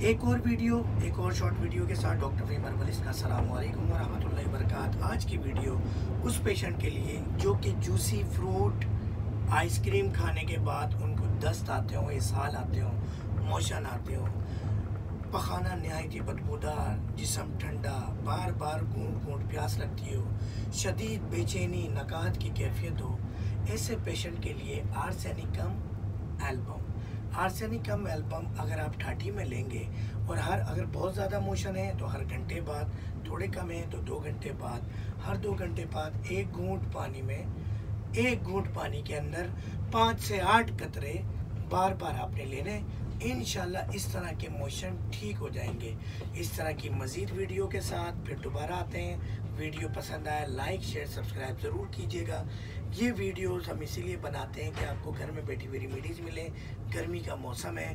एक और वीडियो, एक और शॉर्ट वीडियो के साथ डॉक्टर फ़हीम अरवलिस का अस्सलाम वालेकुम व रहमतुल्लाहि व बरकात। आज की वीडियो उस पेशेंट के लिए जो कि जूसी फ्रूट आइसक्रीम खाने के बाद उनको दस्त आते हों, इसहाल आते हों, मोशन आते हों, पखाना नहायत ही बदबूदार, जिस्म ठंडा, बार बार घूंट घूंट प्यास लगती हो, शदीद बेचैनी, नकाहत की कैफियत हो, ऐसे पेशेंट के लिए आर्सेनिकम एल्बम। आर्सेनिकम एल्बम अगर आप ठाठी में लेंगे और अगर बहुत ज़्यादा मोशन है तो हर घंटे बाद, थोड़े कम है तो 2 घंटे बाद, हर 2 घंटे बाद एक घूंट पानी के अंदर 5 से 8 कतरे बार बार आपने लेने। इंशाल्लाह इस तरह के मोशन ठीक हो जाएंगे। इस तरह की मज़ीद वीडियो के साथ फिर दोबारा आते हैं। वीडियो पसंद आया लाइक शेयर सब्सक्राइब ज़रूर कीजिएगा। ये वीडियोस हम इसीलिए बनाते हैं कि आपको घर में बैठी हुई रेमेडीज़ मिले। गर्मी का मौसम है।